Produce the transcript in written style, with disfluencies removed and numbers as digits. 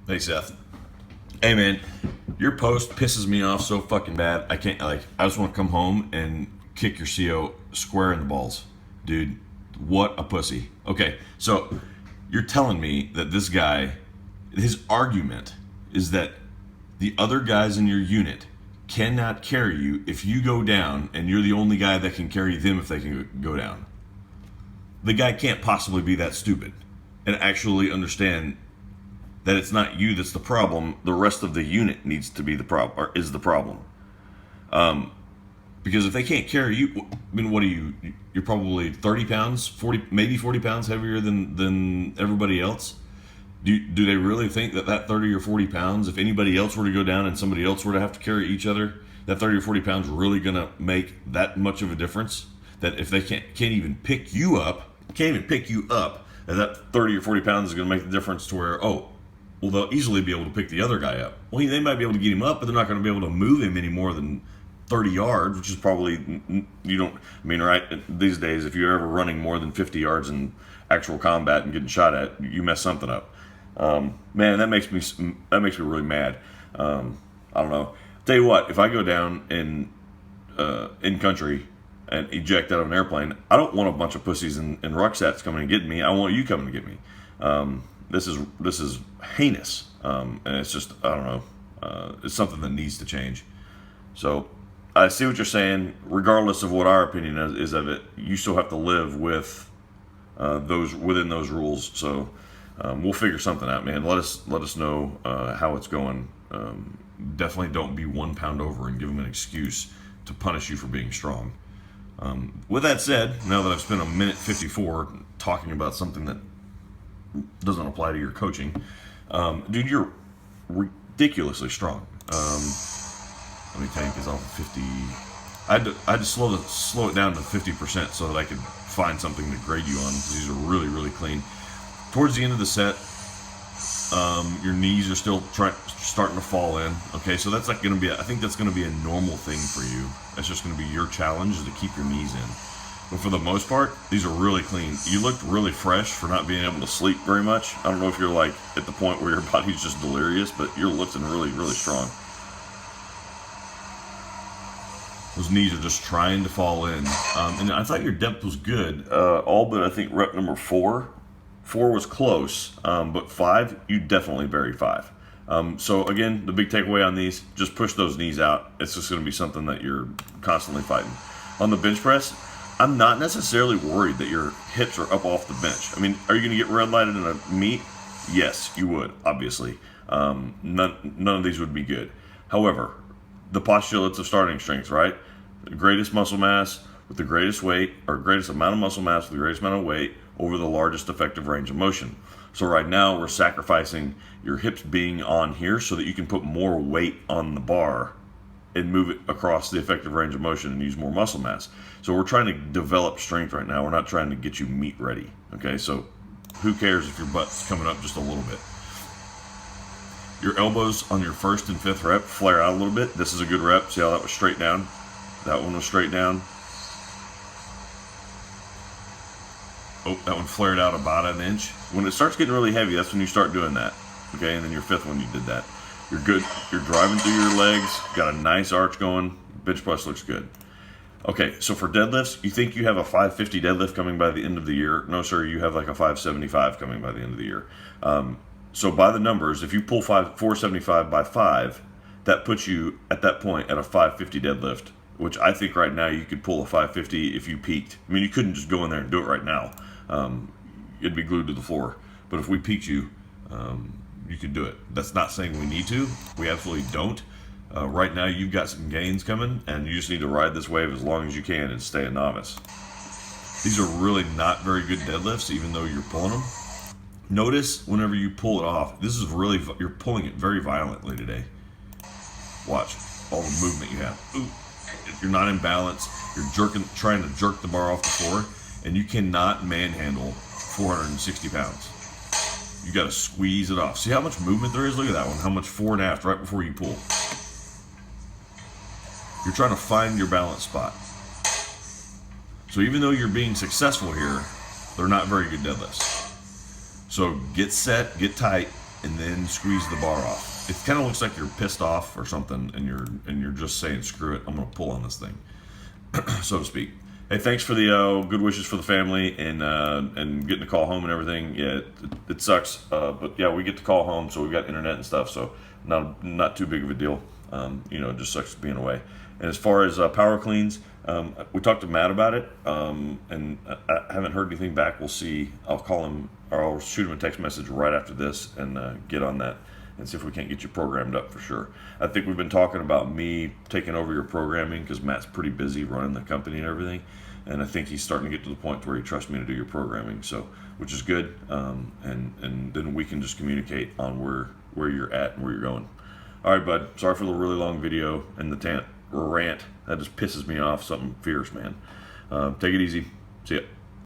Hey Seth. Hey man, your post pisses me off so fucking bad. I can't I just want to come home and kick your CO square in the balls. Dude, what a pussy. Okay, so you're telling me that this guy his argument is that the other guys in your unit cannot carry you if you go down and you're the only guy that can carry them if they can go down. The guy can't possibly be that stupid and actually understand that it's not you that's the problem. The rest of the unit needs to be the problem, or is the problem. Because if they can't carry you, I mean, what are you? You're probably 30 pounds, 40, maybe 40 pounds heavier than everybody else. Do they really think that 30 or 40 pounds, if anybody else were to go down and somebody else were to have to carry each other, that 30 or 40 pounds really gonna make that much of a difference? That if they can't even pick you up, can't even pick you up, and that 30 or 40 pounds is gonna make the difference to where, oh, well, they'll easily be able to pick the other guy up. Well, they might be able to get him up, but they're not going to be able to move him any more than 30 yards, which is probably, you don't, I mean, right, these days, if you're ever running more than 50 yards in actual combat and getting shot at, you mess something up. Man, that makes me really mad. I don't know. Tell you what, if I go down in country and eject out of an airplane, I don't want a bunch of pussies in rucksacks coming and getting me. I want you coming to get me. This is heinous, and it's just, I don't know. It's something that needs to change. So I see what you're saying. Regardless of what our opinion is of it, you still have to live with those within those rules. So we'll figure something out, man. Let us know how it's going. Definitely don't be 1 pound over and give them an excuse to punish you for being strong. With that said, now that I've spent a minute 54 talking about something that doesn't apply to your coaching, dude, you're ridiculously strong. Let me tell you, because I'm 50. I had to slow it down to 50% so that I could find something to grade you on, because these are really, really clean. Towards the end of the set, your knees are still starting to fall in. Okay, so that's not going to be. I think that's going to be a normal thing for you. That's just going to be your challenge, is to keep your knees in. But for the most part, these are really clean. You looked really fresh for not being able to sleep very much. I don't know if you're like at the point where your body's just delirious, but you're looking really, really strong. Those knees are just trying to fall in. And I thought your depth was good. All but I think rep number 4. 4 was close, but 5, you definitely buried 5. So again, the big takeaway on these, just push those knees out. It's just going to be something that you're constantly fighting. On the bench press, I'm not necessarily worried that your hips are up off the bench. I mean, are you going to get red lighted in a meet? Yes, you would, obviously. None of these would be good. However, the postulates of starting strength, right? The greatest muscle mass with the greatest weight, or greatest amount of muscle mass with the greatest amount of weight over the largest effective range of motion. So right now, we're sacrificing your hips being on here so that you can put more weight on the bar and move it across the effective range of motion and use more muscle mass. So we're trying to develop strength right now. We're not trying to get you meat ready. Okay, so who cares if your butt's coming up just a little bit? Your elbows on your first and fifth rep flare out a little bit. This is a good rep. See how that was straight down? That one was straight down. Oh, that one flared out about an inch. When it starts getting really heavy, that's when you start doing that. Okay, and then your fifth one, you did that. You're good. You're driving through your legs. Got a nice arch going. Bench press looks good. Okay, so for deadlifts, you think you have a 550 deadlift coming by the end of the year? No, sir, you have like a 575 coming by the end of the year. So by the numbers, if you pull 475 by 5, that puts you at that point at a 550 deadlift, which I think right now you could pull a 550 if you peaked. I mean, you couldn't just go in there and do it right now. You'd be glued to the floor. But if we peaked you, you could do it. That's not saying we need to. We absolutely don't. Right now, you've got some gains coming, and you just need to ride this wave as long as you can and stay a novice. These are really not very good deadlifts, even though you're pulling them. Notice whenever you pull it off, you're pulling it very violently today. Watch all the movement you have. Ooh, you're not in balance. You're trying to jerk the bar off the floor, and you cannot manhandle 460 pounds. You got to squeeze it off. See how much movement there is? Look at that one. How much fore and aft right before you pull. You're trying to find your balance spot. So even though you're being successful here, they're not very good deadlifts. So get set, get tight, and then squeeze the bar off. It kind of looks like you're pissed off or something, and you're just saying, "Screw it, I'm gonna pull on this thing," so to speak. Hey, thanks for the good wishes for the family and getting to call home and everything. Yeah, it sucks, but yeah, we get to call home, so we've got internet and stuff, so not too big of a deal. It just sucks being away. And as far as power cleans, we talked to Matt about it, and I haven't heard anything back. We'll see. I'll call him, or I'll shoot him a text message right after this and get on that and see if we can't get you programmed up for sure. I think we've been talking about me taking over your programming because Matt's pretty busy running the company and everything, and I think he's starting to get to the point where he trusts me to do your programming, so which is good. And then we can just communicate on where you're at and where you're going. All right, bud. Sorry for the really long video and the rant. That just pisses me off. Something fierce, man. Take it easy. See ya.